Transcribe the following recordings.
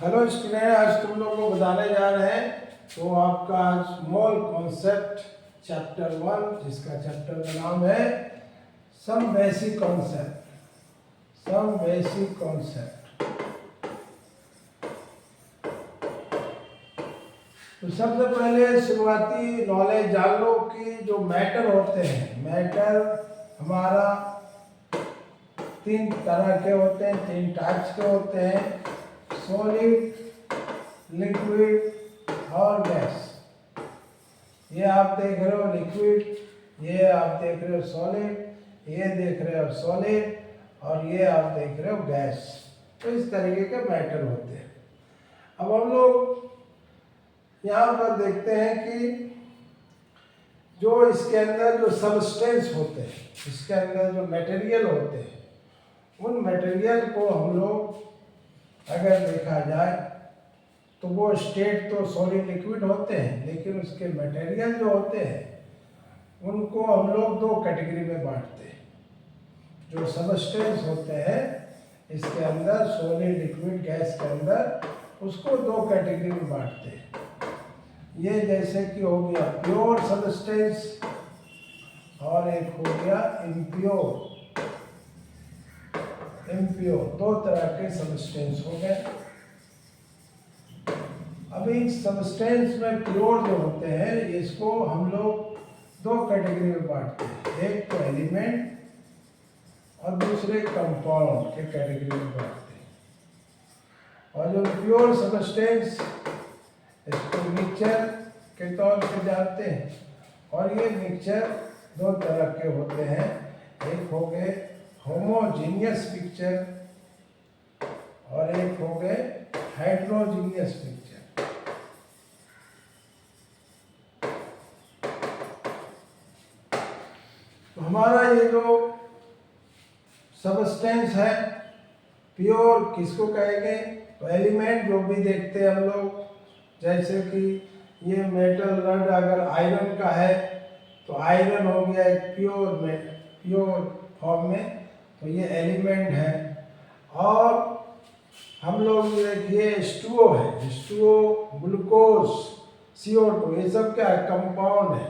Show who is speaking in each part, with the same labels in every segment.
Speaker 1: Hello student, आज तुम लोग को बताने जा रहे हैं तो आपका आज मोल कॉन्सेप्ट चैप्टर 1, जिसका चैप्टर का नाम है सम बेसिक कॉन्सेप्ट। तो सबसे पहले शुरुआती नॉलेज जान लो कि जो मैटर होते हैं, मैटर हमारा तीन तरह के होते हैं, तीन टाइप्स के होते हैं, सॉलिड, लिक्विड और गैस। ये आप देख रहे हो लिक्विड, ये आप देख रहे हो सॉलिड, ये देख रहे हो सॉलिड और ये आप देख रहे हो गैस। तो इस तरीके के मैटर होते हैं। अब हम लोग यहाँ पर देखते हैं कि जो इसके अंदर जो सबस्टेंस होते हैं, इसके अंदर जो मटेरियल होते हैं, उन मटेरियल को हम लोग अगर देखा जाए तो वो स्टेट तो सॉलिड लिक्विड होते हैं, लेकिन उसके मटेरियल जो होते हैं उनको हम लोग दो कैटेगरी में बांटते हैं। जो सबस्टेंस होते हैं इसके अंदर सॉलिड लिक्विड गैस के अंदर, उसको दो कैटेगरी में बांटते हैं। ये जैसे कि हो गया प्योर सबस्टेंस और एक हो गया इम्प्योर। दो तरह के सबस्टेंस हो गए। अभी सबस्टेंस में प्योर जो होते हैं इसको हम लोग दो कैटेगरी में बांटते हैं, एक तो एलिमेंट और दूसरे कंपाउंड के कैटेगरी में बांटते हैं। और जो प्योर सबस्टेंस इसको मिक्सचर के तौर पे जानते हैं। और ये मिक्सचर दो तरह के होते हैं, एक हो गए होमोजीनियस मिक्सचर और एक हो गए हेटेरोजीनियस मिक्सचर। तो हमारा ये जो सबस्टेंस है प्योर किसको कहेंगे? तो एलिमेंट जो भी देखते हैं हम लोग, जैसे कि ये मेटल रड अगर आयरन का है तो आयरन हो गया एक प्योर फॉर्म में, तो ये एलिमेंट है। और हम लोग देखिए H2O है, H2O, ग्लूकोज, CO2, ये सब क्या है? कंपाउंड है।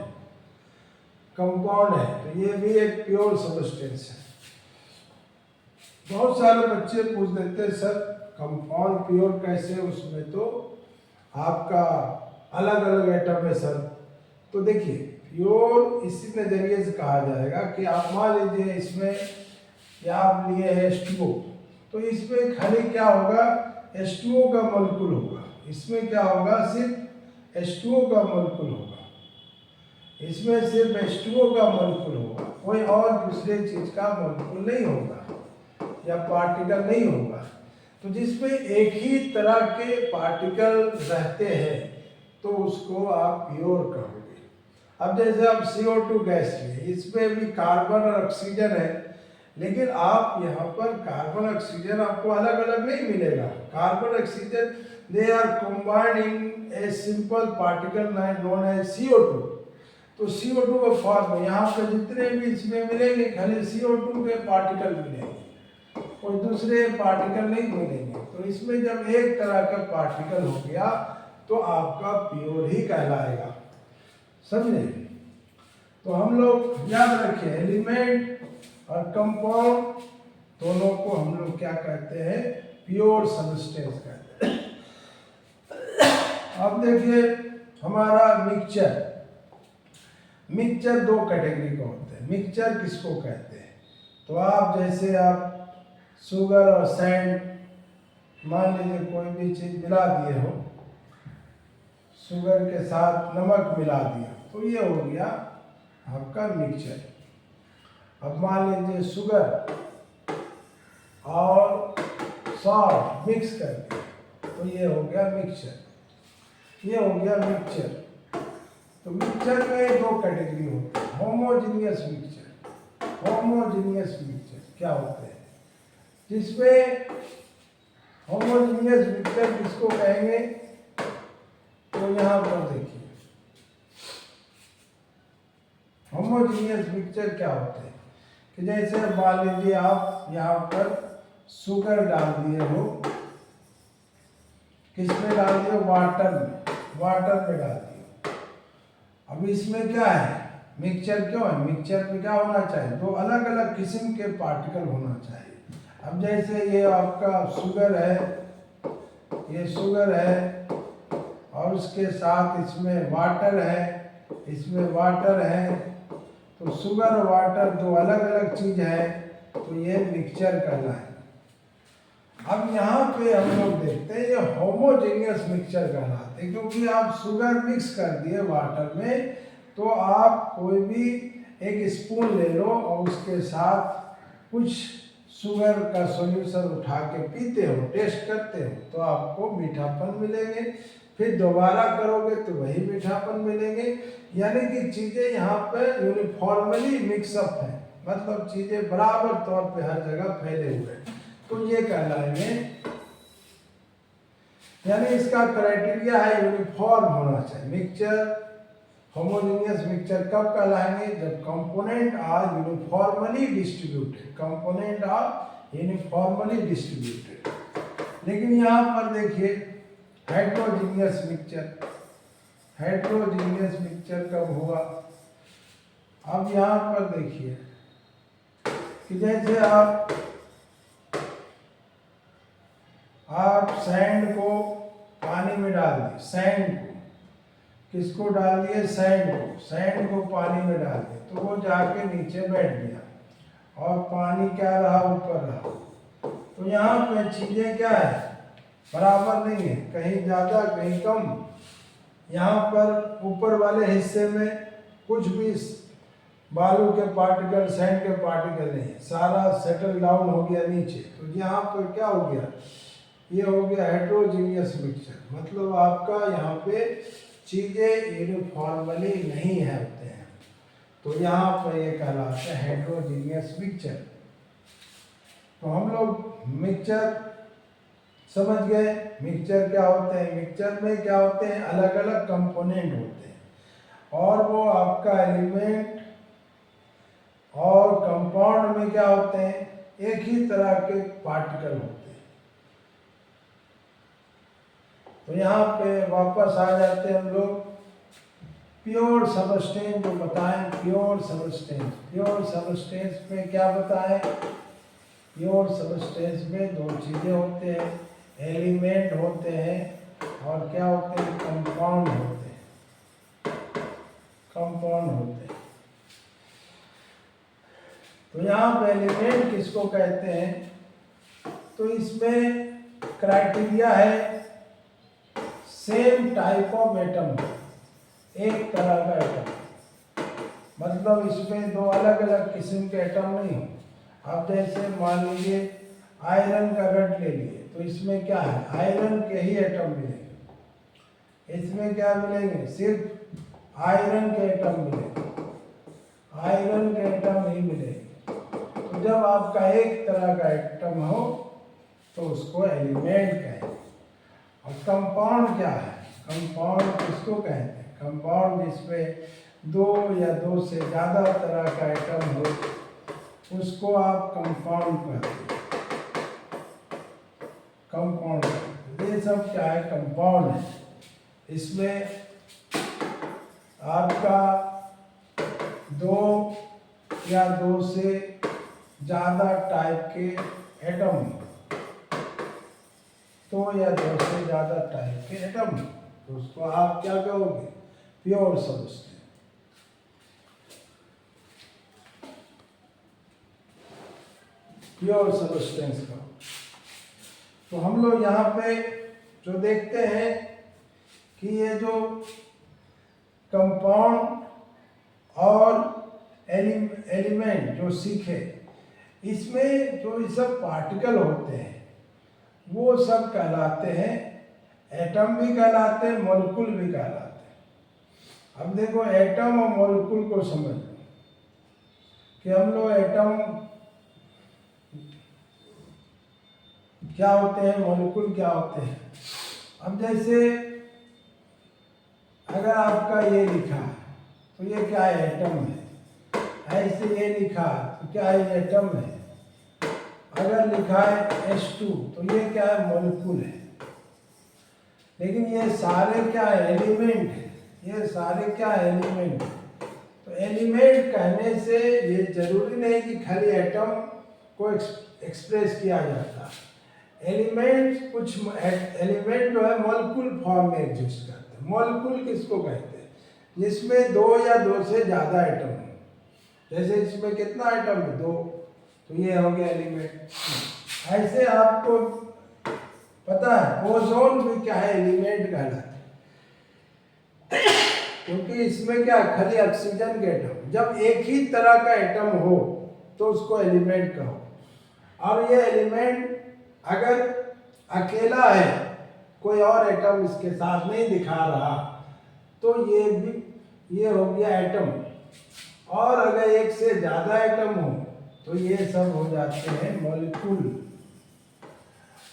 Speaker 1: तो ये भी एक प्योर सबस्टेंस है। बहुत सारे बच्चे पूछ देते हैं सर कंपाउंड प्योर कैसे, उसमें तो आपका अलग अलग एटम है सर। तो देखिए प्योर इसी नज़रिए से कहा जाएगा कि आप मान लीजिए इसमें या आप लिए है H2O, तो इसमें खाली क्या होगा? H2O का मॉलिक्यूल होगा। इसमें क्या होगा? सिर्फ H2O का मॉलिक्यूल होगा। इसमें सिर्फ H2O का मॉलिक्यूल होगा, कोई और दूसरे चीज का मॉलिक्यूल नहीं होगा या पार्टिकल नहीं होगा। तो जिसमें एक ही तरह के पार्टिकल रहते हैं तो उसको आप प्योर कहोगे। अब जैसे आप CO2 गैस में, इसमें भी कार्बन और ऑक्सीजन है, लेकिन आप यहाँ पर कार्बन ऑक्सीजन आपको अलग अलग नहीं मिलेगा। Carbon oxygen they are combined in a simple particle known as CO2। तो CO2 का फॉर्म में यहाँ पर जितने भी इसमें मिलेंगे खाली CO2 के पार्टिकल मिलेंगे, कोई दूसरे पार्टिकल नहीं मिलेंगे। तो इसमें जब एक तरह का पार्टिकल हो गया तो आपका प्योर ही कहलाएगा, समझे? तो हम लोग याद रखें एलिमेंट और कंपाउंड दोनों को हम लोग क्या कहते हैं? प्योर सबस्टेंस कहते हैं। अब देखिए हमारा मिक्सचर दो कैटेगरी का होते हैं। मिक्सचर किसको कहते हैं? तो आप जैसे आप शुगर और सैंड, मान लीजिए कोई भी चीज़ मिला दिए हो, शुगर के साथ नमक मिला दिया, तो ये हो गया आपका मिक्सचर। अब मान लीजिए शुगर और सॉल्ट मिक्स करके, तो ये हो गया मिक्सचर। तो मिक्सचर में दो कैटेगरी होती है, होमोजीनियस मिक्सचर क्या होते हैं? जिसमें होमोजीनियस मिक्सचर किसको कहेंगे? तो यहाँ पर देखिए होमोजीनियस मिक्सचर क्या होते हैं कि जैसे मान लीजिए आप यहाँ पर शुगर डाल दिए हो किसमें डाल दियो, वाटर में डाल दियो। अब इसमें क्या है, मिक्सचर क्यों है, मिक्सचर में क्या होना चाहिए, दो अलग अलग किस्म के पार्टिकल होना चाहिए। अब जैसे ये आपका शुगर है, ये शुगर है और उसके साथ इसमें वाटर है, इसमें वाटर है, तो शुगर और वाटर दो अलग अलग चीज है, तो ये मिक्सचर कहलाए। अब यहाँ पे हम लोग देखते हैं ये होमोजेनियस मिक्सचर कहलाते हैं, क्योंकि आप शुगर मिक्स कर दिए वाटर में, तो आप कोई भी एक स्पून ले लो और उसके साथ कुछ शुगर का सॉल्यूशन उठा के पीते हो, टेस्ट करते हो, तो आपको मीठापन मिलेंगे। फिर दोबारा करोगे तो वही मीठापन मिलेंगे। यानी कि चीज़ें यहाँ पे यूनिफॉर्मली मिक्सअप है, मतलब चीज़ें बराबर तौर पे हर जगह फैले हुए हैं, तो ये कहलाएंगे। यानी इसका क्राइटेरिया है यूनिफॉर्म होना चाहिए। मिक्सचर, होमोजेनियस मिक्सचर कब कहलाएंगे, जब component are uniformly distributed, component are uniformly distributed. लेकिन यहाँ पर देखिए हेट्रोजीनियस मिक्सचर, हेट्रोजीनियस मिक्सचर कब हुआ। अब यहाँ पर देखिए कि जैसे आप सैंड को पानी में डाल दिए, सैंड को, किसको डाल दिए, सैंड को पानी में डाल दिए, तो वो जाके नीचे बैठ गया और पानी क्या रहा, ऊपर रहा। तो यहाँ पे चीजें क्या है, बराबर नहीं है, कहीं ज्यादा कहीं कम। यहाँ पर ऊपर वाले हिस्से में कुछ भी बालू के पार्टिकल, सैंड के पार्टिकल नहीं, सारा सेटल डाउन हो गया नीचे। तो यहाँ पर क्या हो गया, ये हो गया हेट्रोजीनियस मिक्सचर, मतलब आपका यहाँ पे चीजें यूनिफॉर्मली नहीं है होते हैं, तो यहाँ पर ये कहलाता है हेट्रोजीनियस मिक्सचर। तो हम लोग मिक्सचर समझ गए। मिक्सचर क्या होते हैं, मिक्सचर में क्या होते हैं, अलग अलग कंपोनेंट होते हैं, और वो आपका एलिमेंट और कंपाउंड में क्या होते हैं, एक ही तरह के पार्टिकल होते हैं। तो यहाँ पे वापस आ जाते हैं हम लोग प्योर सबस्टेंस जो बताएं, प्योर सबस्टेंस में क्या बताएं, प्योर सबस्टेंस में दो चीजें होते हैं, एलिमेंट होते हैं और क्या होते हैं, कंपाउंड होते हैं, कंपाउंड होते हैं। तो यहाँ पे एलिमेंट किसको कहते हैं, तो इसमें क्राइटेरिया है सेम टाइप ऑफ एटम, एक तरह का एटम, मतलब इसमें दो अलग अलग किस्म के एटम नहीं हो। अब जैसे मान लीजिए आयरन का गढ़ ले लिए, तो इसमें क्या है, आयरन के ही एटम मिलेंगे, इसमें क्या मिलेंगे, सिर्फ आयरन के एटम मिलेंगे, आयरन के एटम नहीं मिलेंगे। तो जब आपका एक तरह का एटम हो तो उसको एलिमेंट कहें। और कंपाउंड क्या है, कंपाउंड किसको कहते हैं, कंपाउंड जिसमें दो या दो से ज़्यादा तरह का एटम हो उसको आप कंपाउंड कहते हैं, कंपाउंड। ये सब क्या है, कंपाउंड है। इसमें आपका दो या दो से ज़्यादा टाइप के एटम, दो या दो से ज़्यादा टाइप के एटम, तो उसको आप क्या कहोगे, प्योर सबस्टेंस। प्योर सबस्टेंस का। तो हम लोग यहाँ पे जो देखते हैं कि ये जो कंपाउंड और एलिमेंट जो सीखे, इसमें जो ये सब पार्टिकल होते हैं वो सब कहलाते हैं, एटम भी कहलाते हैं, मॉलिक्यूल भी कहलाते हैं। अब देखो एटम और मॉलिक्यूल को समझ लो कि हम लोग एटम क्या होते हैं, मॉलिक्यूल क्या होते हैं। अब जैसे अगर आपका ये लिखा है तो ये क्या है, एटम है। ऐसे ये लिखा है तो क्या है, एटम है। अगर लिखा है H2 तो ये क्या है, मॉलिक्यूल है। लेकिन ये सारे क्या है, एलिमेंट है। ये सारे क्या है, एलिमेंट। तो एलिमेंट कहने से ये जरूरी नहीं कि खाली एटम को एक्सप्रेस किया जाता। एलिमेंट कुछ एलिमेंट जो है मॉलिक्यूल फॉर्म में एग्जिस्ट करते हैं। मॉलिक्यूल किसको कहते हैं? जिसमें दो या दो से ज़्यादा एटम हो। जैसे इसमें कितना आइटम है, दो, तो ये हो गया एलिमेंट। ऐसे आपको पता है ओजोन भी क्या है, एलिमेंट कहलाता है, क्योंकि इसमें क्या है, खाली ऑक्सीजन के एटम। जब एक ही तरह का एटम हो तो उसको एलिमेंट कहो। और ये एलिमेंट अगर अकेला है, कोई और एटम इसके साथ नहीं दिखा रहा, तो ये हो गया एटम। और अगर एक से ज़्यादा एटम हो तो ये सब हो जाते हैं मॉलिक्यूल।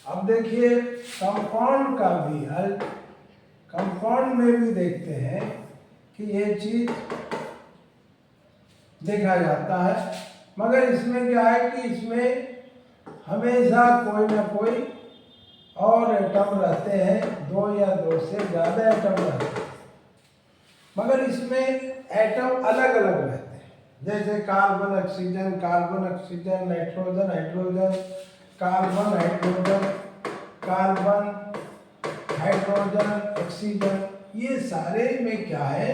Speaker 1: अब देखिए कंपाउंड का भी हल, कंपाउंड में भी देखते हैं कि ये चीज देखा जाता है, मगर इसमें क्या है कि इसमें हमेशा कोई ना कोई और एटम रहते हैं, दो या दो से ज़्यादा एटम रहते हैं, मगर इसमें एटम अलग अलग रहते हैं। जैसे carbon oxygen, carbon oxygen, nitrogen hydrogen, carbon hydrogen, carbon hydrogen oxygen, ये सारे में क्या है,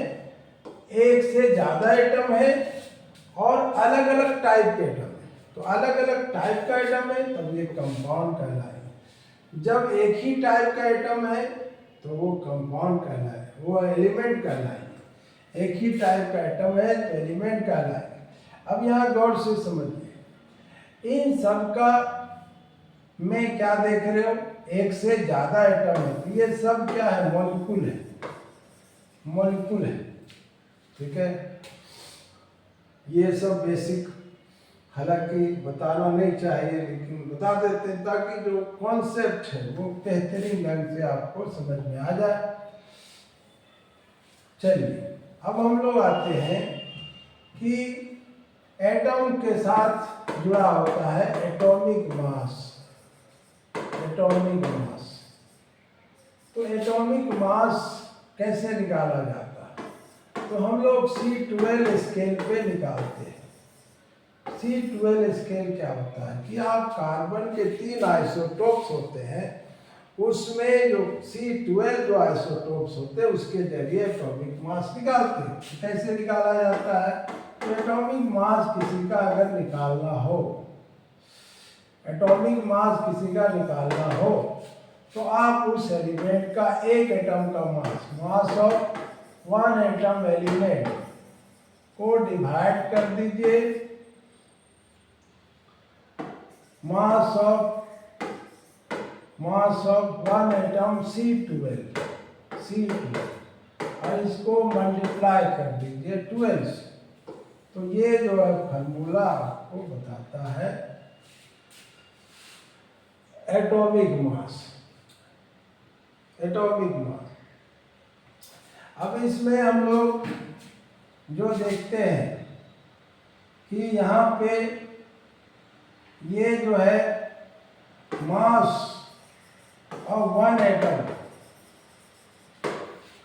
Speaker 1: एक से ज़्यादा एटम है और अलग अलग टाइप के एटम है। तो अलग अलग टाइप का एटम है तब ये कंपाउंड कहलाएगा। जब एक ही टाइप का एटम है तो वो कंपाउंड कहलाएगा, वो एलिमेंट कहलाएगा। एक ही टाइप का एटम है तो एलिमेंट कहलाएगा। अब यहाँ गौर से समझिए, इन सब का में क्या देख रहे हो, एक से ज्यादा एटम है, तो ये सब क्या है, मॉलिक्यूल है, मॉलिक्यूल है। ठीक है, ये सब बेसिक हालांकि बताना नहीं चाहिए, लेकिन बता देते हैं ताकि जो कॉन्सेप्ट है वो बेहतरीन ढंग से आपको समझ में आ जाए। चलिए अब हम लोग आते हैं कि एटम के साथ जुड़ा होता है एटॉमिक मास। एटॉमिक मास, तो एटॉमिक मास कैसे निकाला जाता है? तो हम लोग C12 स्केल पे निकालते हैं। C12 स्केल क्या होता है कि आप कार्बन के 3 आइसोटोप्स होते हैं, उसमें जो C12 जो आइसोटोप्स होते हैं उसके जरिए एटॉमिक मास निकालते हैं। कैसे निकाला जाता है? तो एटॉमिक मास किसी का अगर निकालना हो, एटॉमिक मास किसी का निकालना हो तो आप उस एलिमेंट का एक एटम का mass of one atom element को डिवाइड कर दीजिए mass of one atom C12 और इसको मल्टीप्लाई कर दीजिए 12 से। तो ये जो है फॉर्मूला आपको बताता है एटॉमिक मास। एटॉमिक मास, अब इसमें हम लोग जो देखते हैं कि यहाँ पे ये जो है मास और वन एटम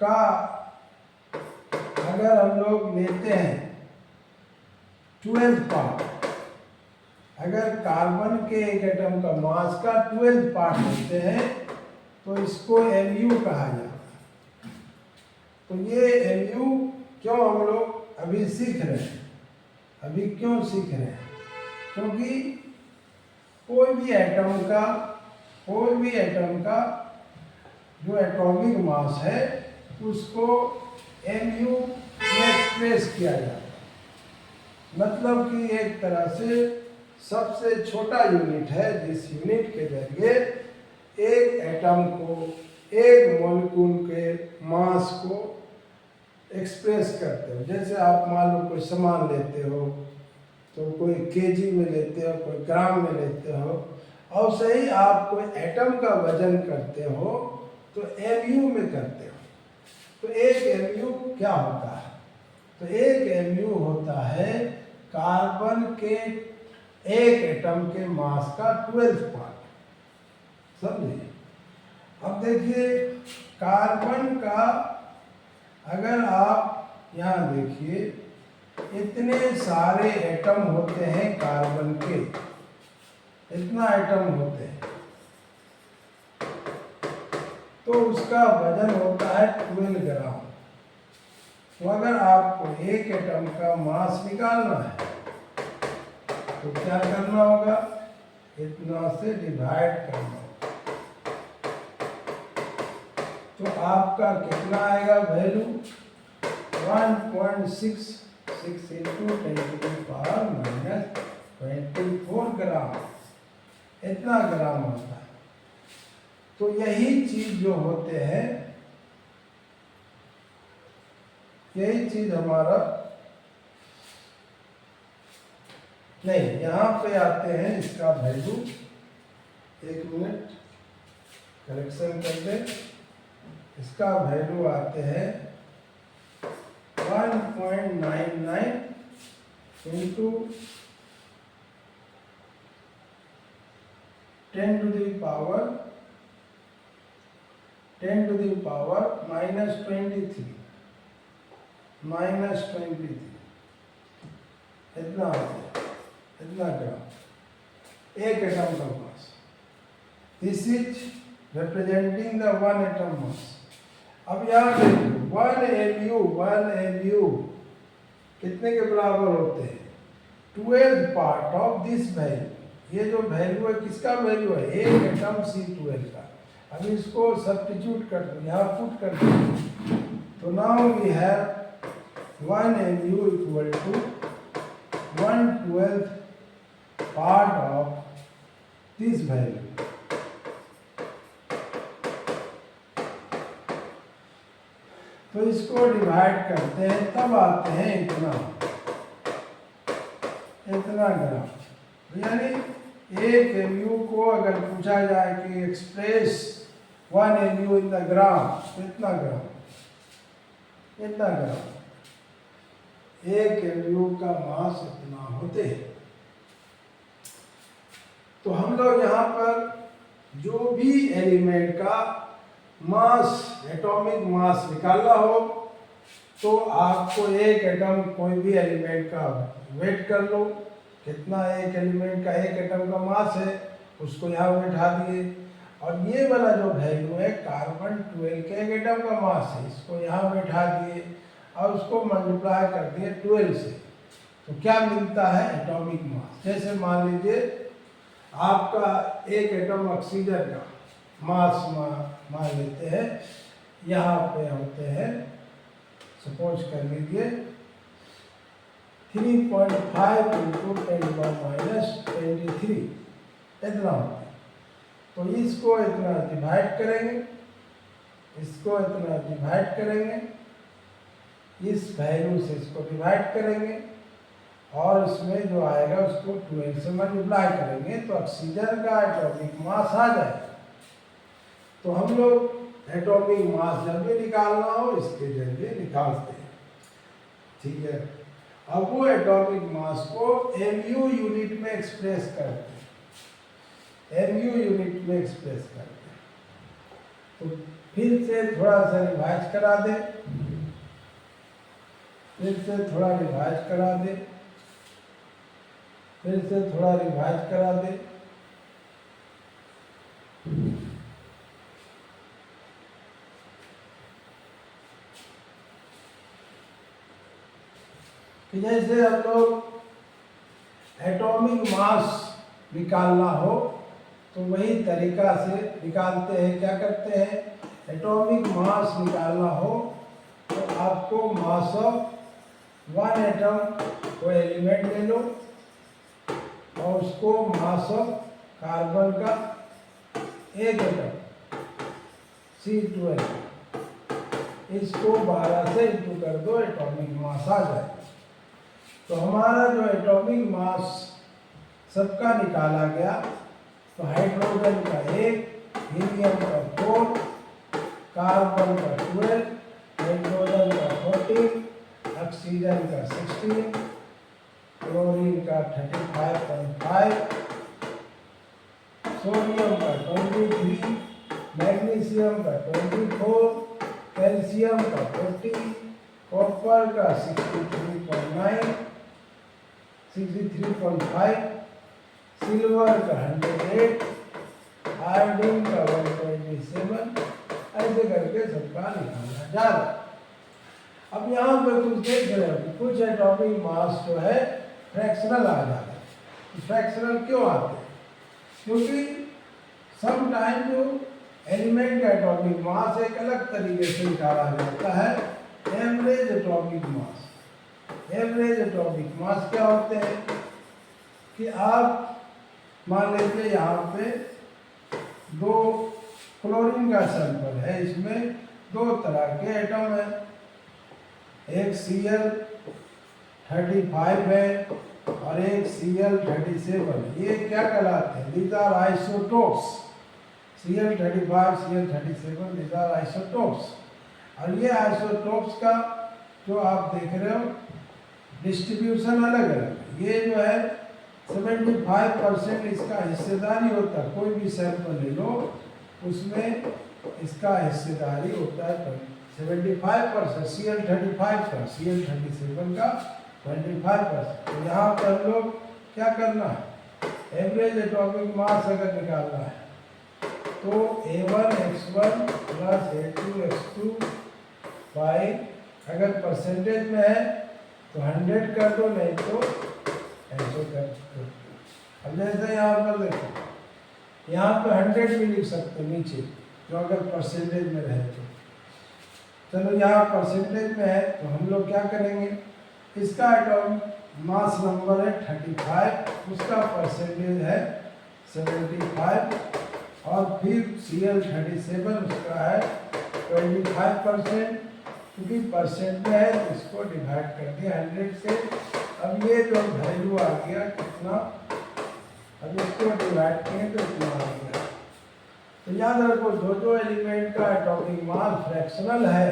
Speaker 1: का अगर हम लोग लेते हैं 12th पार्ट, अगर कार्बन के एक एटम का मास का 12th पार्ट लेते हैं तो इसको Mu कहा जाता है। तो ये Mu क्यों हम लोग अभी सीख रहे हैं? अभी क्यों सीख रहे हैं? क्योंकि कोई भी एटम का जो एटॉमिक मास है उसको Mu में एक्सप्रेस किया जाता है। मतलब कि एक तरह से सबसे छोटा यूनिट है जिस यूनिट के जरिए एक एटम को, एक मॉलिक्यूल के मास को एक्सप्रेस करते हो। जैसे आप मान लो कोई सामान लेते हो तो कोई केजी में लेते हो, कोई ग्राम में लेते हो, और सही आप कोई एटम का वजन करते हो तो Mu में करते हो। तो एक Mu क्या होता है? तो एक Mu होता है कार्बन के एक एटम के मास का 12th पार्ट। समझिए। अब देखिए कार्बन का अगर आप यहाँ देखिए इतने सारे एटम होते हैं कार्बन के, इतना एटम होते हैं, तो उसका वजन होता है 12 ग्राम। तो अगर आपको एक एटम का मास निकालना है तो क्या करना होगा, इतना से डिवाइड करना होगा। तो आपका कितना आएगा वैल्यू, 1.66 इंटू 10⁻⁻24 ग्राम, इतना ग्राम होता है। तो यही चीज जो होते हैं, यही चीज हमारा नहीं, यहाँ पे आते हैं इसका वैल्यू, एक मिनट करेक्शन कर दे, इसका वैल्यू आते हैं 1.99 इंटू 10 to the power -23 इतना आता है, इतना ग्राम एक एटम का mass. This is representing the one atom mass. अब यहाँ देखो 1 MU कितने के बराबर होते हैं, 12 पार्ट ऑफ दिस वैल्यू। ये जो वैल्यू है किसका वैल्यू है, एक एटम C12 का। अब इसको सब्स्टिट्यूट कर दो, यहाँ पुट कर दो, तो now we have 1 MU equal to 1/12 part of this value. तो इसको डिवाइड करते हैं, तब आते हैं इतना ग्राम। यानी एक MU को अगर पूछा जाए कि express 1 MU in the gram, तो इतना ग्राम, इतना ग्राम, एक MU का मास इतना होते हैं। तो हम लोग यहाँ पर जो भी एलिमेंट का मास, एटॉमिक मास निकालना हो, तो आपको एक एटम, कोई भी एलिमेंट का वेट कर लो, कितना एक एलिमेंट का, एक एटम का मास है, उसको यहाँ बैठा दिए, और ये वाला जो वैल्यू है कार्बन 12 के एक एटम का मास है, इसको यहाँ बैठा दिए और उसको मल्टीप्लाई कर दिए 12 से, तो क्या मिलता है, एटॉमिक मास। जैसे मान लीजिए आपका एक एटम ऑक्सीजन का मास मान लेते हैं, यहाँ पे होते हैं, सपोज कर लीजिए 3.5 इंटू 10⁻⁻23 इतना होता है। तो इसको इतना डिवाइड करेंगे, इसको इतना डिवाइड करेंगे, इस वैल्यू से इसको डिवाइड करेंगे, और इसमें जो आएगा उसको 12 से मल्टीप्लाई करेंगे, तो ऑक्सीजन का एटॉमिक मास आ जाएगा। तो हम लोग एटॉमिक मास जब भी निकालना हो इसके जरिए निकालते हैं, ठीक है। अब वो एटॉमिक मास को MU यूनिट में एक्सप्रेस करते हैं, MU यूनिट में एक्सप्रेस करते हैं। तो फिर से थोड़ा सा रिवाइज करा दे, फिर से थोड़ा रिवाइज करा दे, फिर से थोड़ा रिवाइज करा दे। कि जैसे हम लोग एटॉमिक मास निकालना हो तो वही तरीका से निकालते हैं। क्या करते हैं, एटॉमिक मास निकालना हो तो आपको मास ऑफ वन एटम को एलिमेंट ले लो और उसको मास ऑफ कार्बन का एक एटम C12, इसको 12 से इंटू कर दो, एटॉमिक मास आ जाए। तो हमारा जो एटॉमिक मास सबका निकाला गया, तो हाइड्रोजन का 1, हीलियम का 4, कार्बन का 12, हाइड्रोजन का 14, ऑक्सीजन का 16, क्लोरीन का 35.5, सोडियम का 23, मैग्नीशियम का 24, कैल्शियम का 40, कॉपर का 63.9, 63.5, सिल्वर का 108, आयोडीन का 127, ऐसे करके सबका निकालना जा रहा है। अब यहाँ पे कुछ देख रहे हो कि कुछ एटॉमिक मास जो है फ्रैक्शनल आ जाता है। फ्रैक्शनल क्यों आते हैं? क्योंकि सम टाइम जो एलिमेंट का एटॉमिक मास एक अलग तरीके से निकाला जाता है, average atomic mass. Average atomic mass क्या होते हैं कि आप मान लीजिए यहाँ पे 2 क्लोरीन का सैंपल है, इसमें 2 तरह के एटम है, एक Cl35 है और एक Cl37। ये क्या कहलाते हैं? These are isotopes। Cl35, Cl37, these are isotopes। और ये आइसोटोप्स का जो आप देख रहे हो डिस्ट्रीब्यूशन अलग अलग। ये जो है 75% इसका हिस्सेदारी होता है। कोई भी सैंपल ले लो उसमें इसका हिस्सेदारी होता है 75%, Cl35 का, Cl37 का 25%। तो यहाँ पर हम लोग क्या करना है? एवरेज एटॉमिक मास अगर निकालना है तो A1X1 प्लस A2X2 बाई, अगर परसेंटेज में है तो 100 कर दो, नहीं तो ऐसे कर दो। अब जैसे यहाँ पर देखो, यहाँ पे 100 भी लिख सकते नीचे, जो अगर परसेंटेज में रहे तो। चलो यहाँ परसेंटेज में है तो हम लोग क्या करेंगे, इसका एटॉमिक मास नंबर है 35, उसका परसेंटेज है 75, और फिर Cl37 उसका है 25%, क्योंकि परसेंट में है तो इसको डिवाइड कर दिया 100 से। अब ये जो वैल्यू आ गया कितना, अब इसको डिवाइड करें तो इतना आ गया। तो याद रखो जो एलिमेंट का एटॉमिक मास फ्रैक्शनल है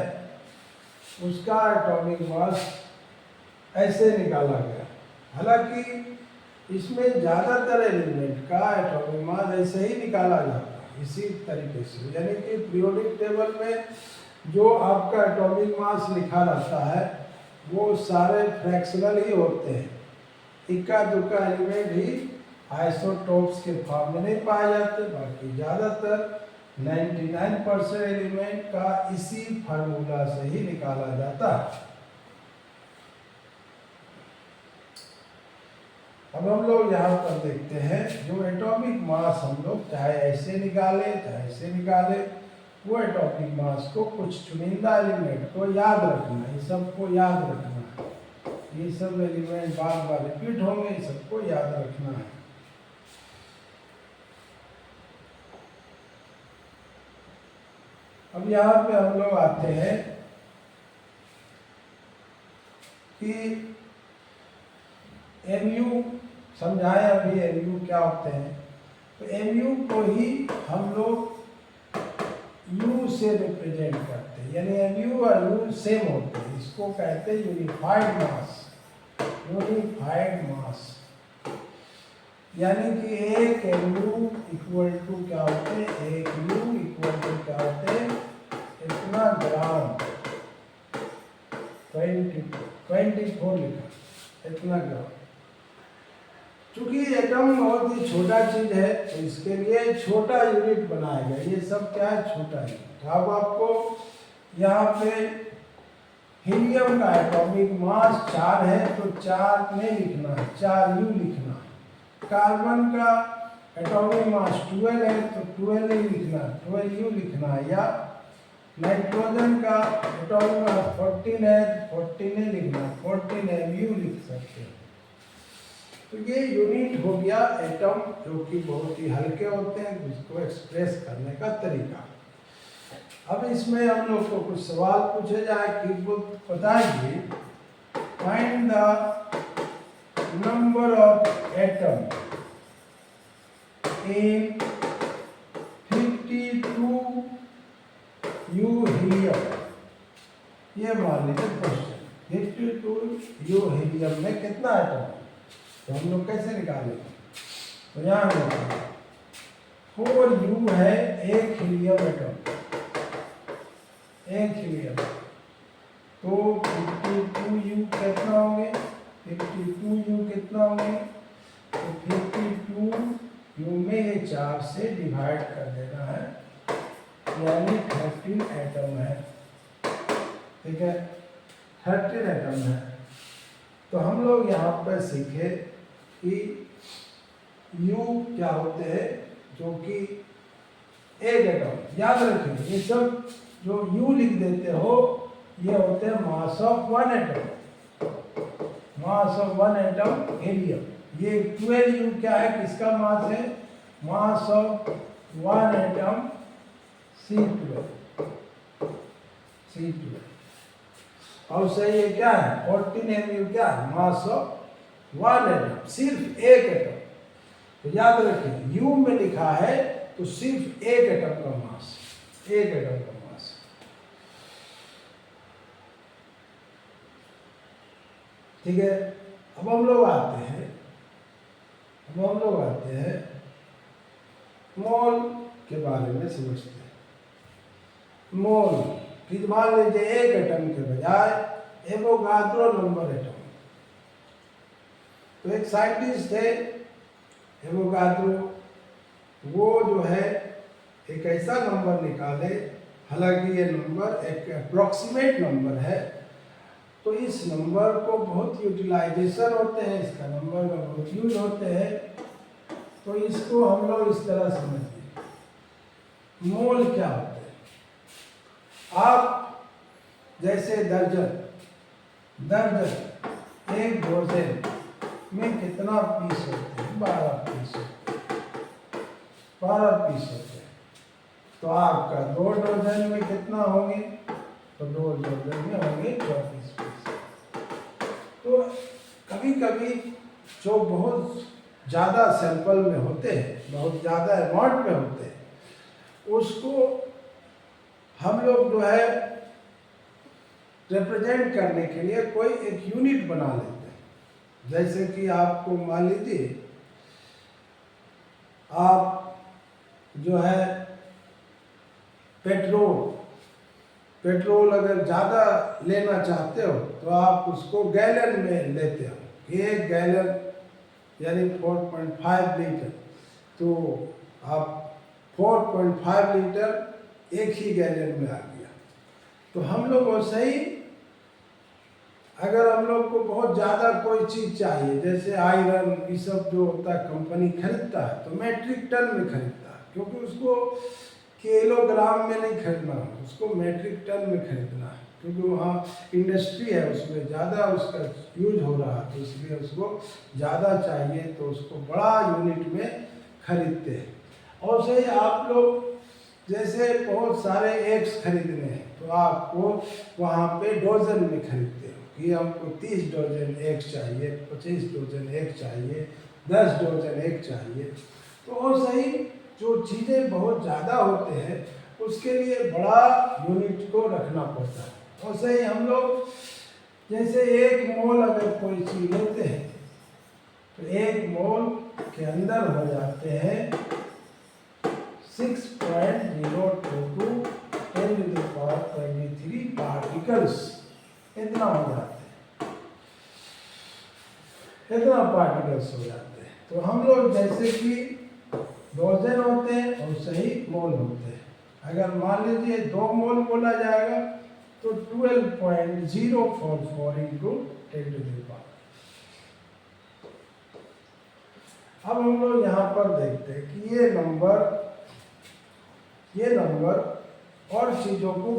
Speaker 1: उसका एटॉमिक मास ऐसे निकाला गया। हालांकि इसमें ज़्यादातर एलिमेंट का एटॉमिक मास ऐसे ही निकाला जाता है, इसी तरीके से। यानी कि पीरियोडिक टेबल में जो आपका एटॉमिक मास लिखा रहता है वो सारे फ्रैक्शनल ही होते हैं। इक्का दुक्का एलिमेंट ही आइसोटोप्स के फॉर्म में नहीं पाए जाते, बाकी ज़्यादातर 99% एलिमेंट का इसी फार्मूला से ही निकाला जाता है। अब हम लोग यहाँ पर देखते हैं जो एटॉमिक मास हम लोग चाहे ऐसे निकाले चाहे ऐसे निकाले, वो एटॉमिक मास को कुछ चुनिंदा एलिमेंट को याद रखना है, ये सबको याद रखना है। ये सब एलिमेंट बार बार रिपीट होंगे, ये सबको याद रखना है। अब यहाँ पे हम लोग आते हैं कि MU समझाएं अभी MU क्या होते हैं। तो MU को ही हम लोग U से रिप्रेजेंट करते हैं, यानी MU और U सेम होते हैं। इसको कहते हैं यूनिफाइड मास। यूनिफाइड मास यानी कि एक MU इक्वल टू क्या होते हैं, एक U इक्वल टू क्या होते हैं, इतना ग्राम, 24 लिखा, इतना ग्राम। चूंकि एटम बहुत ही छोटा चीज है तो इसके लिए छोटा यूनिट बनाया गया। ये सब क्या है, छोटा यूनिट। अब आपको यहाँ पे हीलियम का एटॉमिक मास 4 है तो 4 नहीं लिखना है, 4U लिखना है। कार्बन का एटॉमिक मास 12 है तो 12 नहीं लिखना, 12U लिखना है। या नाइट्रोजन का एटॉमिक मास 14 है, 14 नहीं लिखना, 14MU लिख सकते हैं। तो ये यूनिट हो गया एटम, जो कि बहुत ही हल्के होते हैं, जिसको एक्सप्रेस करने का तरीका। अब इसमें हम लोग को कुछ सवाल पूछे जाए कि वो बताइए, find the number of atom in 52U helium. ये मान लीजिए क्वेश्चन, 52U हीलियम में कितना एटम है, तो हम लोग कैसे निकालेंगे। तो यहाँ 4U है एक हीलियम एटम, 1 हीलियम। तो 52U कितना होंगे, 52U कितना होंगे, तो 52U में ये 4 से डिवाइड कर देना है, यानी 13 एटम है। ठीक है, 13 एटम है। तो हम लोग यहाँ पर सीखे कि U क्या होते हैं, जो कि एक एटम। याद रखें ये सब जो U लिख देते हो ये होते हैं mass of 1 atom, mass of 1 atom helium. ये 12U क्या है, किसका मास है, मास ऑफ 1 एटम C12। और सही है क्या है, 14Mu क्या है, मास ऑफ 1 एटम, सिर्फ एक एटम। तो याद रखें U में लिखा है तो सिर्फ एक एटम का मास, एक एटम का मास। ठीक है, अब हम लोग आते हैं मोल के बारे में समझते हैं। मोल कि मान लीजिए एक एटम के बजाय एवोगाद्रो नंबर एटम। तो एक साइंटिस्ट थे एवोगाद्रो, वो जो है एक ऐसा नंबर निकाले, हालांकि ये नंबर एक अप्रोक्सीमेट नंबर है, तो इस नंबर को बहुत यूटिलाइजेशन होते हैं, इसका नंबर का बहुत यूज होते हैं। तो इसको हम लोग इस तरह समझते हैं, मोल क्या होते हैं। आप जैसे दर्जन एक डोजन में कितना पीस होते हैं, 12 पीस होते हैं, 12 पीस होते हैं। तो आपका 2 डोजन में कितना होंगे, तो 2 डोजन में होंगे 24 पीस। तो कभी कभी जो बहुत ज़्यादा सैंपल में होते हैं, बहुत ज़्यादा अमाउंट में होते हैं, उसको हम लोग जो है रिप्रेजेंट करने के लिए कोई एक यूनिट बना लेते हैं। जैसे कि आपको मान लीजिए आप जो है पेट्रोल अगर ज़्यादा लेना चाहते हो तो आप उसको गैलन में लेते हो, 1 गैलन यानी 4.5 लीटर। तो आप 4.5 लीटर एक ही गैलन में आ गया। तो हम लोग वैसे ही अगर हम लोग को बहुत ज़्यादा कोई चीज़ चाहिए, जैसे आयरन ये सब जो होता है कंपनी खरीदता है तो मैट्रिक टन में खरीदता है, क्योंकि उसको किलोग्राम में नहीं खरीदना, उसको मैट्रिक टन में खरीदना है, क्योंकि वहाँ इंडस्ट्री है, उसमें ज़्यादा उसका यूज हो रहा है, तो इसलिए उसको ज़्यादा चाहिए, तो उसको बड़ा यूनिट में खरीदते हैं। और सही आप लोग जैसे बहुत सारे एग्स खरीदने हैं तो आपको वहाँ पे डोजन में खरीदते हो कि हमको 30 डोजन एग चाहिए, 25 डोजन एग चाहिए, 10 डोजन एग चाहिए। तो और सही जो चीज़ें बहुत ज़्यादा होते हैं उसके लिए बड़ा यूनिट को रखना पड़ता है। और सही हम लोग जैसे 1 मोल अगर कोई चीज़ लेते हैं तो 1 मोल के अंदर हो जाते हैं 6.022 10⁻23 पार्टिकल्स, इतना हो जाते हैं, इतना पार्टिकल्स हो जाते हैं। तो हम लोग जैसे कि डोजन होते हैं और सही मोल होते हैं। अगर मान लीजिए 2 मोल बोला जाएगा तो 12.044 इंटू 10⁻। अब हम लोग यहाँ पर देखते हैं कि ये नंबर और चीज़ों को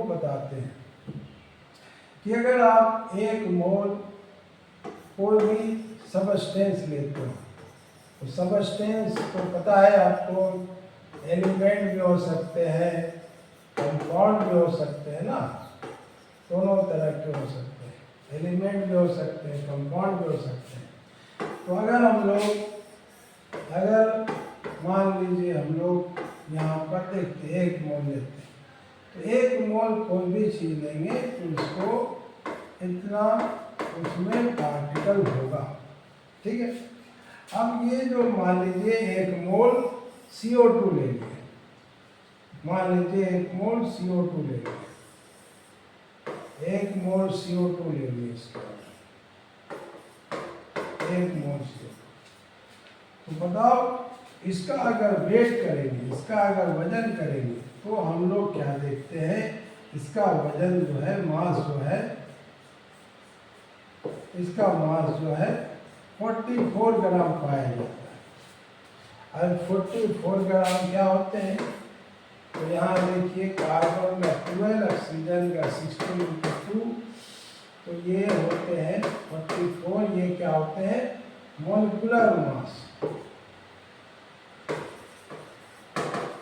Speaker 1: बताते हैं, कि अगर आप 1 मोल कोई भी सबस्टेंस लेते हो तो सबस्टेंस तो पता है आपको, एलिमेंट भी हो सकते हैं, कंपाउंड भी हो सकते हैं ना, दोनों तरह के हो सकते हैं, एलिमेंट भी हो सकते हैं, कंपाउंड भी हो सकते हैं। तो अगर मान लीजिए हम लोग यहाँ पर देखते 1 मोल लेते हैं, तो 1 मोल कोई भी चीज़ लेंगे तो इसको इतना उसमें पार्टिकल होगा। ठीक है, अब ये जो मान लीजिए 1 मोल CO2 लेंगे, मान लीजिए 1 मोल CO2 ले लिया, 1 मोल CO2 ले लिया इसका, 1 मोल CO2। तो बताओ इसका अगर वेट करेंगे, इसका अगर वजन करेंगे तो हम लोग क्या देखते हैं, इसका वजन जो है, मास जो है, इसका मास जो है 44 ग्राम पाया जाता है। अब 44 ग्राम क्या होते हैं, तो यहाँ देखिए कार्बन का 12, ऑक्सीजन का 16 × 2, तो ये होते हैं 44, ये क्या होते हैं, molecular mass,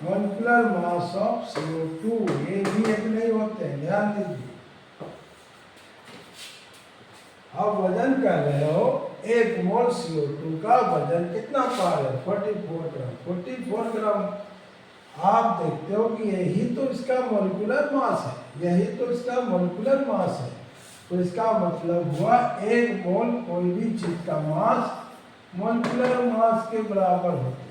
Speaker 1: molecular mass of CO2। ये भी एक नहीं होते हैं, ध्यान दीजिए। अब वजन कर रहे हो, 1 मोल CO2 का वजन कितना पा रहे हो, 44 ग्राम। 44 ग्राम आप देखते हो कि यही तो इसका मॉलिक्यूलर मास है, यही तो इसका मॉलिक्यूलर मास है। तो इसका मतलब हुआ 1 मोल कोई भी चीज का मास मॉलिक्यूलर मास के बराबर होता है।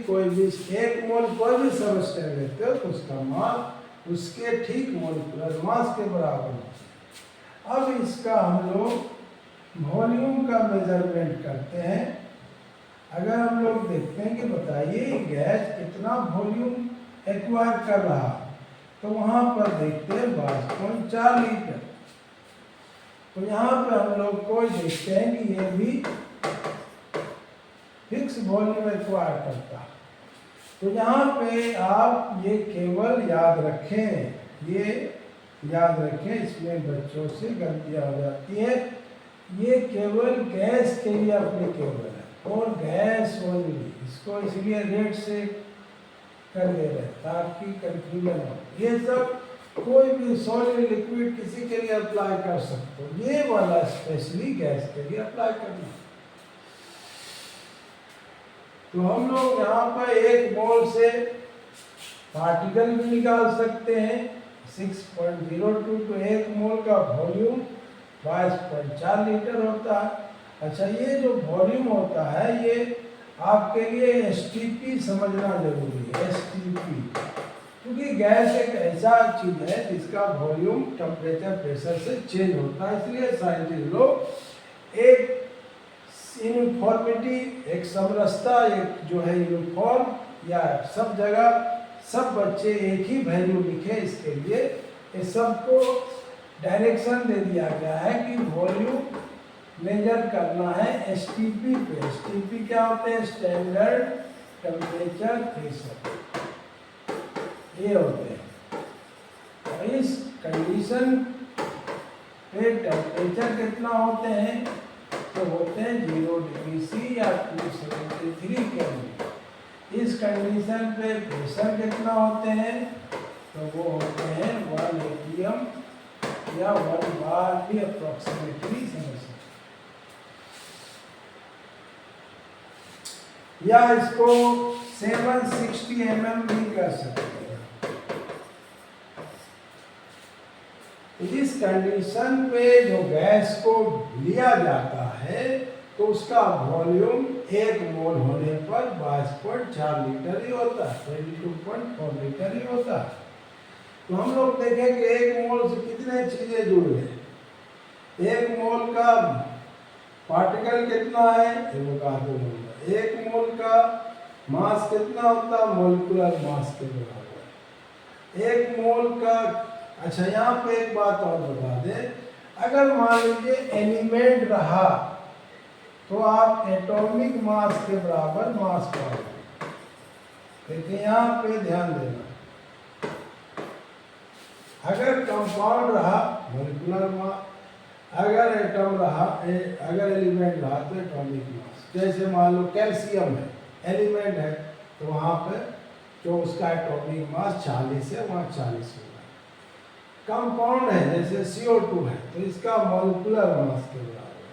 Speaker 1: कोई भी 1 मोल कोई भी सबस्टेंस लेते हो तो उसका मास उसके ठीक मॉलिक्यूलर मास के बराबर होता है। अब इसका हम लोग वॉल्यूम का मेजरमेंट करते हैं। अगर हम लोग देखते हैं कि बताइए गैस कितना वॉल्यूम एक्वायर कर रहा, तो वहां पर देखते हैं 22.4 लीटर। तो यहाँ पे हम लोग को देखते हैं कि ये भी फिक्स वॉल्यूम एक्वायर करता। तो यहाँ पे आप ये केवल याद रखें, ये याद रखें, इसमें बच्चों से गलतियाँ हो जाती है। ये केवल गैस के लिए एप्लीकेबल है और गैस ओनली, इसको इसलिए रेट से कर दे रहे ताकि कंफ्यूजन हो। ये सब कोई भी सॉलिड लिक्विड किसी के लिए अप्लाई कर सकते हो, ये वाला स्पेशली गैस के लिए अप्लाई करना। तो हम लोग यहाँ पर 1 मोल से पार्टिकल भी निकाल सकते हैं 6.02, तो 1 मोल का वॉल्यूम 22.4 लीटर होता है। अच्छा, ये जो वॉल्यूम होता है ये आपके लिए STP समझना जरूरी है, STP, क्योंकि गैस एक ऐसा चीज है जिसका वॉल्यूम टेम्परेचर प्रेशर से चेंज होता है। इसलिए साइंटिस्ट लोग एक यूनिफॉर्मिटी, एक समरसता, एक जो है यूनिफॉर्म या सब जगह सब बच्चे एक ही वैल्यू लिखे, इसके लिए इस सबको डायरेक्शन दे दिया गया है कि वॉल्यूम मेजर करना है STP पे। STP क्या होते हैं, स्टैंडर्ड टेम्परेचर प्रेशर, ये होते हैं। और इस कंडीशन पे टेम्परेचर कितना होते हैं, तो होते हैं 0 डिग्री C या 273 केल्विन। इस कंडीशन पे प्रेशर कितना होते हैं, तो वो होते हैं 1 atm या 1 बार भी अप्रोक्सीमेटली समझ सकते, या इसको 760 mm भी कर सकते हैं। इस कंडीशन पे जो गैस को लिया जाता है तो उसका वॉल्यूम 1 मोल होने पर 22.4 लीटर ही होता है, 22.4 लीटर ही होता है। तो हम लोग देखें कि 1 मोल से कितने चीजें जुड़ गए। 1 मोल का पार्टिकल कितना है, ये बता दो। 1 मोल का मास कितना होता है, मॉलिक्यूलर मास के बराबर 1 मोल का। अच्छा, यहाँ पे एक बात और बता दें, अगर मान लीजिए एलिमेंट रहा तो आप एटॉमिक मास के बराबर मास पाओगे। देखिए यहाँ पे ध्यान देना, अगर कंपाउंड रहा मॉलिक्यूलर मास, अगर एटम रहा, अगर एलिमेंट रहा तो एटॉमिक मास। जैसे मान लो कैल्शियम है, एलिमेंट है, तो वहाँ पे जो उसका एटॉमिक मास 40 है, वहाँ 40 होगा। कंपाउंड है जैसे CO2 है तो इसका मॉलिक्यूलर मास के बराबर,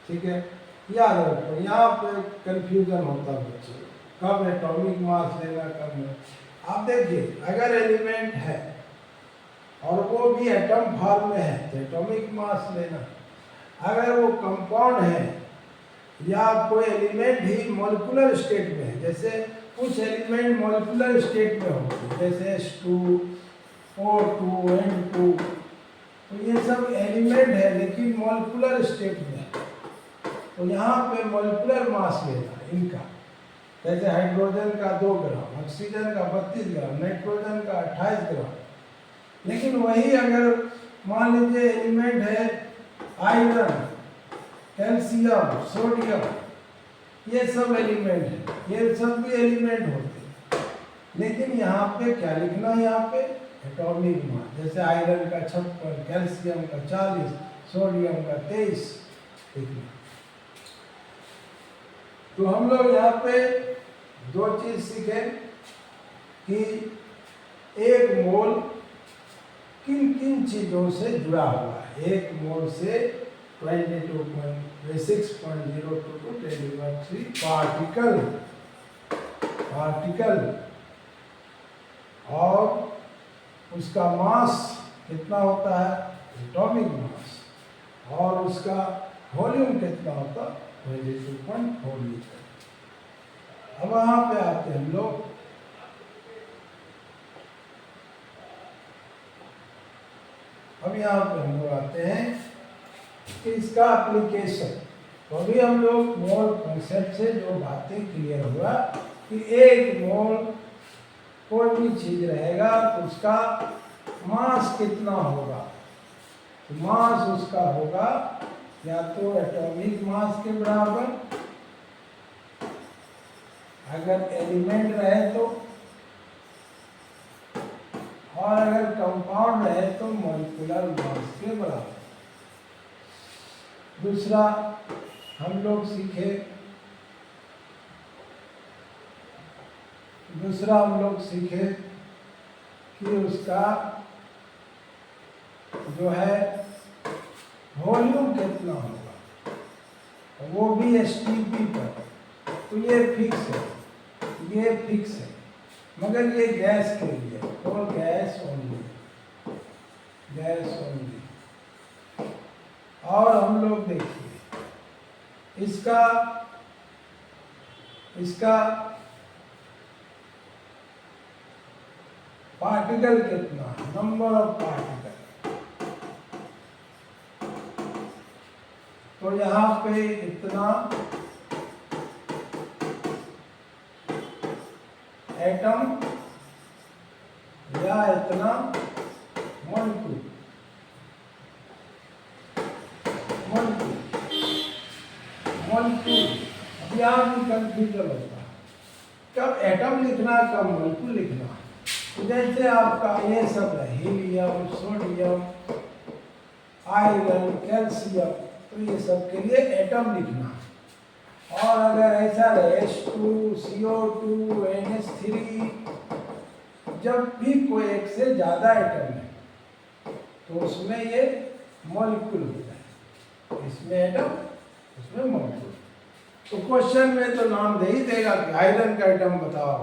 Speaker 1: ठीक है। याद रखो, यहाँ पे कंफ्यूजन होता है बच्चों, कब एटॉमिक मास लेना कब नहीं। आप देखिए, अगर एलिमेंट है और वो भी एटम फॉर्म में है तो एटॉमिक मास लेना। अगर वो कंपाउंड है या कोई एलिमेंट ही मॉलिक्यूलर स्टेट में है, जैसे कुछ एलिमेंट मॉलिक्यूलर स्टेट में होते हैं, जैसे H2, O2, N2, तो ये सब एलिमेंट है लेकिन मॉलिक्यूलर स्टेट में है। तो यहाँ पे मॉलिक्यूलर मास लेना इनका, जैसे हाइड्रोजन का 2 ग्राम, ऑक्सीजन का 32 ग्राम, नाइट्रोजन का 28 ग्राम। लेकिन वही अगर मान लीजिए एलिमेंट है आयरन, कैल्शियम, सोडियम, ये सब एलिमेंट है, ये सब भी एलिमेंट होते हैं। लेकिन यहाँ पे क्या लिखना है, यहाँ पे एटॉमिक मास, जैसे आयरन का 56, कैल्शियम का 40, सोडियम का 23 लिखना। तो हम लोग यहाँ पे 2 चीज सीखे कि एक मोल किन किन चीजों से जुड़ा हुआ है। एक मोल से 22.6.022 पार्टिकल और उसका मास कितना होता है, एटॉमिक मास, और उसका वॉल्यूम कितना होता है, 22.4 लीटर। अब यहाँ पे आते हैं हम लोग, अब यहाँ पे हम लोग आते हैं कि इसका एप्लीकेशन। तो अभी हम लोग मोल कॉन्सेप्ट से जो बातें क्लियर हुआ कि एक मोल कोई भी चीज रहेगा तो उसका मास कितना होगा, तो मास उसका होगा या तो एटॉमिक मास के बराबर, अगर एलिमेंट रहे तो, और अगर कंपाउंड रहे तो मॉलिक्यूलर मास के बराबर। दूसरा हम लोग सीखे, कि उसका जो है वॉल्यूम कितना होगा, वो भी एसटीपी पर। तो ये फिक्स है, मगर ये गैस के लिए, और गैस ओनली। और हम लोग देखिए इसका पार्टिकल कितना है, नंबर ऑफ पार्टिकल। तो यहाँ पे इतना एटम या इतना मॉलिक्यूल। अब यहाँ भी कंफ्यूजन होता है, कब एटम लिखना, कब मॉलिक्यूल लिखना। तो जैसे आपका ये सब है, हीलियम, सोडियम, आयरन, कैल्शियम, तो ये सब के लिए एटम लिखना। और अगर ऐसा रहे H2, CO2, NH3, जब भी कोई एक से ज्यादा एटम है तो उसमें ये मॉलिक्यूल होता है, इसमें एटम, उसमें मॉलिक्यूल। तो क्वेश्चन में तो नाम दे ही देगा कि आयरन का एटम बताओ,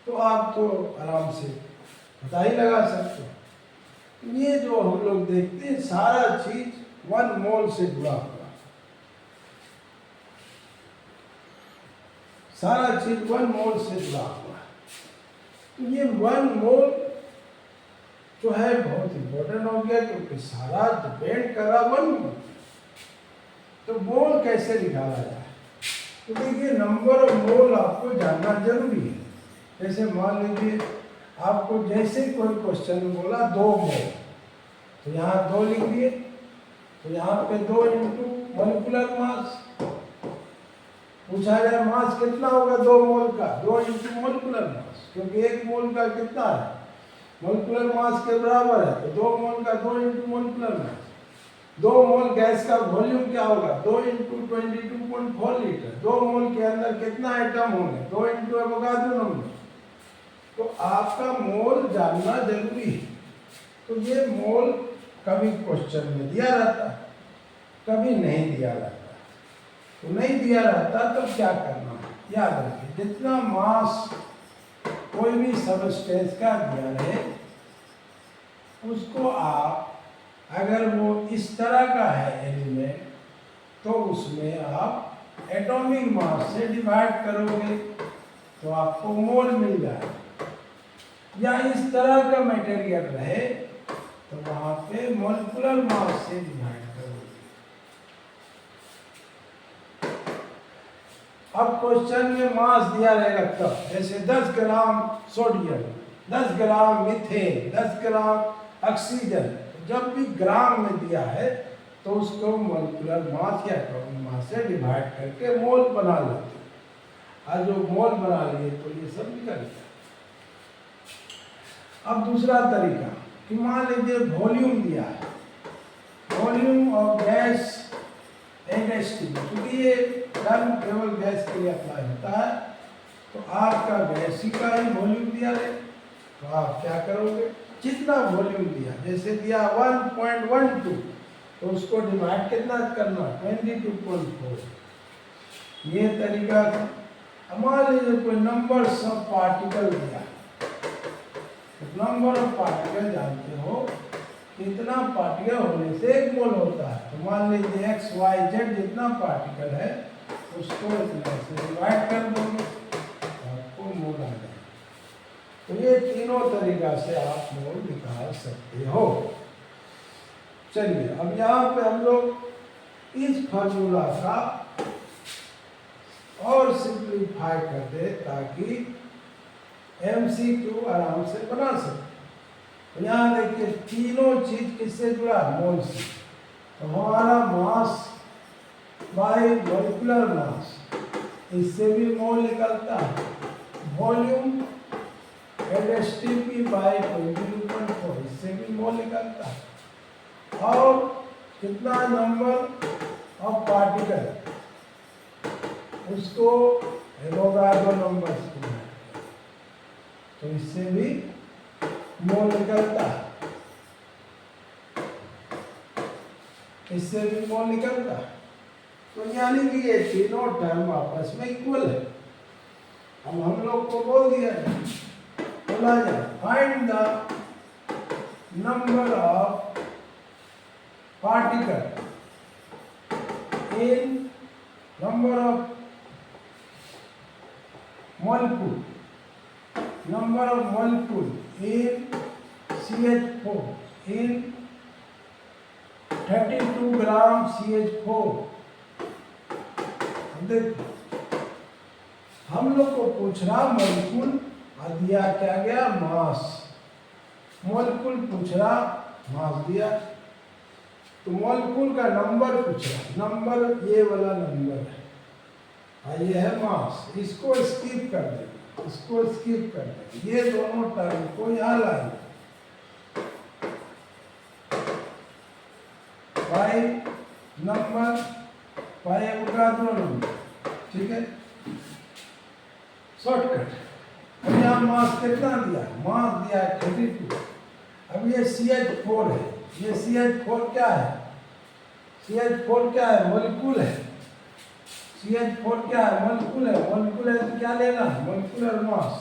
Speaker 1: तो आप तो आराम से पता ही लगा सकते हो। ये जो हम लोग देखते हैं सारा चीज 1 मोल से जुड़ा हुआ, सारा चीज 1 मोल से जुड़ा हुआ है। तो ये 1 मोल जो है बहुत इंपॉर्टेंट हो गया, क्योंकि सारा डिपेंड कर रहा 1 मोल। तो मोल कैसे निकाला जाए, तो देखिए नंबर ऑफ मोल आपको जानना जरूरी है। जैसे मान लीजिए आपको जैसे कोई क्वेश्चन में बोला 2 मोल, तो यहाँ 2 लिख दिए, तो यहाँ पे 2 इंटू मॉलिक्यूलर मास पूछा जाए, मास कितना होगा 2 मोल का, 2 इंटू मॉलिक्यूलर मास, क्योंकि 1 मोल का कितना है, मॉलिक्यूलर मास के बराबर है, तो 2 मोल का 2 इंटू मॉलिक्यूलर मास। 2 मोल गैस का वॉल्यूम क्या होगा, 2 इंटू 22.4 लीटर। 2 मोल के अंदर कितना एटम होंगे, 2 इंटू एवोगाड्रो नंबर। तो आपका मोल जानना जरूरी है। तो ये मोल कभी क्वेश्चन में दिया रहता है, कभी नहीं दिया रहता। तो नहीं दिया रहता तो क्या करना है, याद रखिए जितना मास कोई भी सबस्टेंस का दिया रहे, उसको आप अगर वो इस तरह का है एलिमेंट, तो उसमें आप एटॉमिक मास से डिवाइड करोगे। तो आपको मोल मिल जाए, या इस तरह का मटेरियल रहे तो वहां पे मोलिकुलर मास से डिवाइड करोगे। अब क्वेश्चन में मास दिया रहेगा तब, जैसे 10 ग्राम सोडियम, 10 ग्राम मीथेन, 10 ग्राम ऑक्सीजन, जब भी ग्राम में दिया है तो उसको मोलिकुलर मास या एटॉमिक मास से डिवाइड करके मोल बना लेते हैं। और जो मोल बना लिए तो ये सब निकल गया। अब दूसरा तरीका कि मान लीजिए वॉल्यूम दिया है, वॉल्यूम ऑफ गैस NH2, क्योंकि ये टर्म केवल गैस के लिए अप्लाई होता है, तो आपका गैस का ही वॉल्यूम दिया है तो आप क्या करोगे, जितना वॉल्यूम दिया, जैसे दिया 1.12 तो उसको डिवाइड कितना करना, 22.4। ये तरीका। मान लीजिए कोई नंबर्स ऑफ पार्टिकल दिया, नंबर ऑफ पार्टिकल जानते हो कितना पार्टिकल होने से एक मोल होता है, तो मान लीजिए x y z जितना पार्टिकल है उसको इतना से डिवाइड कर दोगे आपको मोल आ जाएगा। तो ये तीनों तरीका से आप मोल निकाल सकते हो। चलिए अब यहाँ पे हम लोग इस फार्मूला का और सिंप्लीफाई कर दे ताकि MCQ आराम से बना सके। तो यहाँ देखिए तीनों चीज किससे जुड़ा, मोल से। तो हमारा मास बाय मॉलिक्यूलर मास, इससे भी मोल निकलता है। वॉल्यूम NH2 बाय 22.4, इससे भी मोल निकलता है। और कितना नंबर ऑफ पार्टिकल, उसको एवोगाड्रो नंबर से, तो इससे भी मोल निकलता है, इससे भी मोल निकलता है। तो यानी कि ये तीनों टर्म आपस में इक्वल है। अब हम लोग को बोल दिया जाए, बोला जाए find the number of particle in number of molecule, number of molecule in CH4 in 32 gram CH4। देखो हम लोग को पूछ रहा मॉलिक्यूल और दिया क्या गया, मास। मॉलिक्यूल पूछ रहा, मास दिया। तो मॉलिक्यूल का नंबर पूछ रहा, नंबर ये वाला नंबर है और ये है मास। इसको स्किप कर देंगे, इसको स्किप कर देंगे, ये दोनों टर्म को यहाँ लाएंगे। पाई नंबर, पाई एवोगाड्रो नंबर, ठीक है, शॉर्टकट। अब यहाँ मास कितना दिया, मास दिया 32। अब ये CH4 है, ये CH4 क्या है, CH4 क्या है, मॉलिक्यूल है। CH4 क्या है, मॉलिक्यूल है। मॉलिक्यूल है तो क्या लेना, मॉलिक्यूलर मास।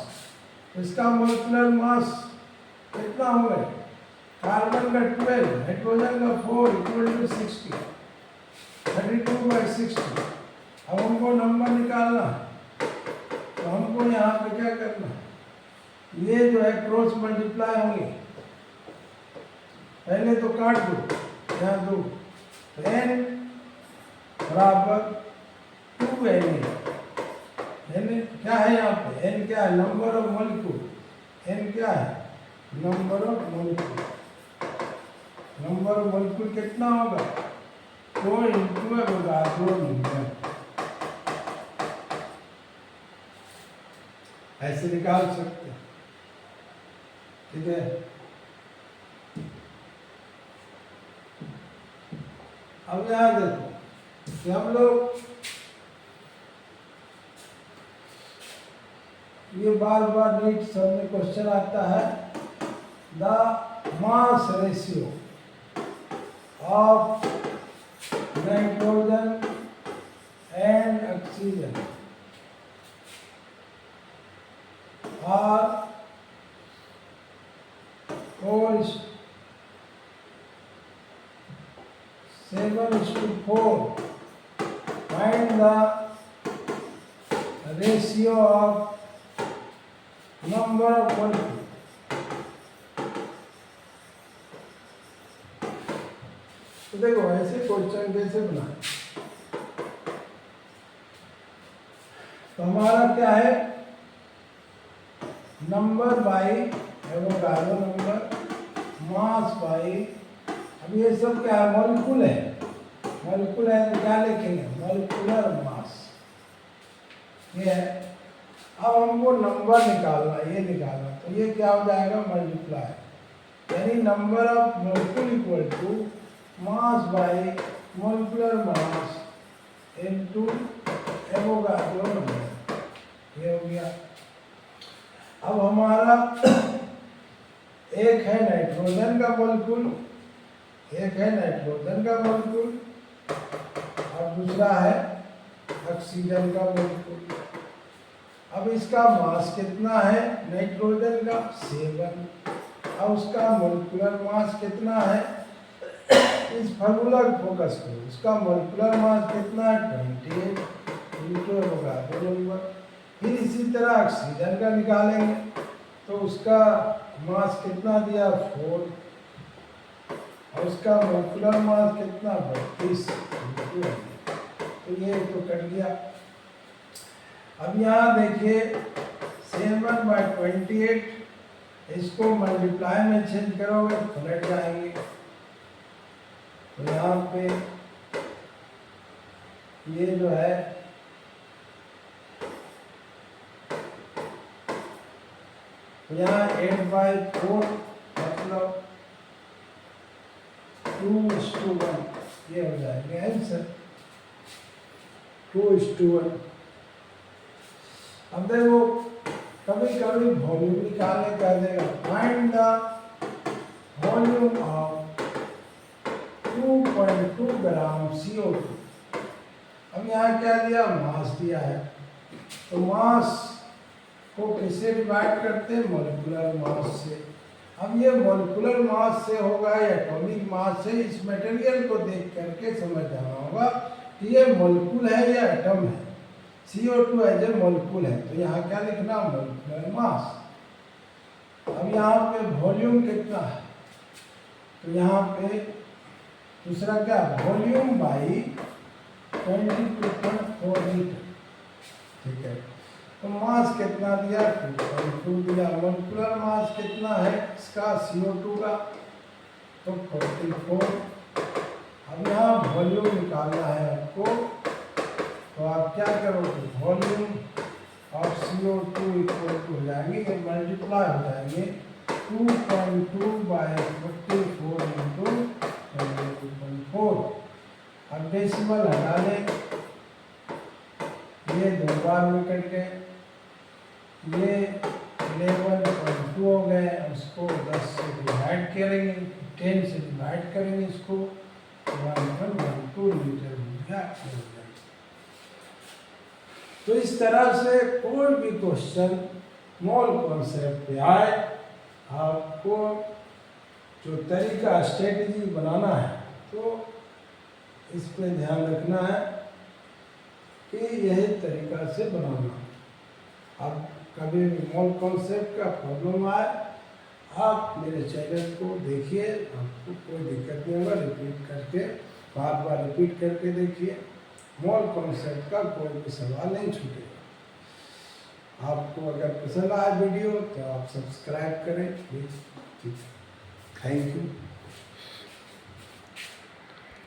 Speaker 1: इसका मॉलिक्यूलर मास कितना होगा, कार्बन का 12, नाइट्रोजन का 4 इक्वल टू 60, 32/60। अब हमको नंबर निकालना, तो हमको यहाँ पे क्या करना, ये जो है क्रॉस मल्टीप्लाई होंगे। पहले तो काट दो, यहाँ दो, n बराबर 2n। n क्या है यहाँ पे, n क्या है, नंबर ऑफ मॉलिक्यूल। n क्या है, number of molecule. Number of molecule कितना होगा, 2 इंटू एवोगाड्रो नंबर। ऐसे निकाल सकते हैं, ठीक है। अब यहाँ देखो कि हम लोग ये बार बार नीट सब में क्वेश्चन आता है, the mass ratio of nitrogen and oxygen are 7:4। Find the ratio of number of molecule. तो देखो ऐसे क्वेश्चन कैसे बनाए, तो हमारा क्या है, number by Avogadro number, mass by, अब ये सब क्या है, मॉलिक्यूल है, मॉलिक्यूल है तो क्या लिखेंगे, मॉलिक्यूलर मास, ये है। अब हमको नंबर निकालना, ये निकालना, तो ये क्या हो जाएगा, मल्टीप्लाई, यानी number of molecule equal to mass by molecular mass into Avogadro number, ये हो गया। अब हमारा एक है नाइट्रोजन का मॉलिक्यूल, एक है नाइट्रोजन का मॉलिक्यूल और दूसरा है ऑक्सीजन का मॉलिक्यूल। अब इसका मास कितना है, नाइट्रोजन का 7, और उसका मॉलिक्यूलर मास कितना है, इस फार्मूला को फोकस करो, उसका मॉलिक्यूलर मास कितना है 28 लीटर होगा नंबर। फिर इसी तरह ऑक्सीजन का निकालेंगे, तो उसका मास कितना दिया 4, और उसका मॉलिक्यूलर मास कितना 32, तो ये तो कट गया। अब यहाँ देखिए 7/28, इसको मल्टीप्लाई में चेंज करोगे तो पलट जाएंगे, तो यहाँ पे ये जो है तो यहाँ 8/4 मतलब 2:1, ये हो जाएगा आंसर 2:1। अब देखो कभी कभी वॉल्यूम निकालने कर देगा, find the volume of 2.2 gram CO2। अब यहाँ क्या दिया, मास दिया है, तो मास को किससे डिवाइड करते हैं, मॉलिक्यूलर मास से। अब ये मॉलिक्यूलर मास से होगा या एटॉमिक मास से, इस मटेरियल को देख करके समझ जाना होगा कि ये मॉलिक्यूल है या एटम है। CO2 एज ए मॉलिक्यूल है, तो यहाँ क्या लिखना, मॉलिक्यूलर मास। अब यहाँ पे वॉल्यूम कितना है, तो यहाँ पे दूसरा क्या, वॉल्यूम बाई 22.4 लीटर, ठीक है। तो मास कितना दिया, 2.2 दिया। मॉलिक्यूलर मास कितना है इसका, CO2 का, तो 44। अब यहाँ वॉल्यूम निकालना है आपको, तो आप क्या करोगे, volume of CO2 equal to हो जाएंगे, ये मल्टीप्लाई हो जाएंगे 2.2/44 इंटू 22.4। अब डेसिमल हटा लें, ये 2 बार में कट गए, ये 11.2 हो गए, उसको 10 से डिवाइड करेंगे, 10 से डिवाइड करेंगे इसको, 1.12 लीटर हो गया। तो इस तरह से कोई भी क्वेश्चन मोल कॉन्सेप्ट पे आए, आपको जो तरीका स्ट्रेटजी बनाना है, तो इस पे ध्यान रखना है कि यही तरीका से बनाना। अब कभी भी मोल कॉन्सेप्ट का प्रॉब्लम आए, आप मेरे चैनल को देखिए, आपको कोई दिक्कत नहीं होगा, रिपीट करके बार बार रिपीट करके देखिए, मोल कॉन्सेप्ट का कोई भी सवाल नहीं छूटेगा। आपको अगर पसंद आए वीडियो तो आप सब्सक्राइब करें प्लीज़, ठीक, थैंक यू।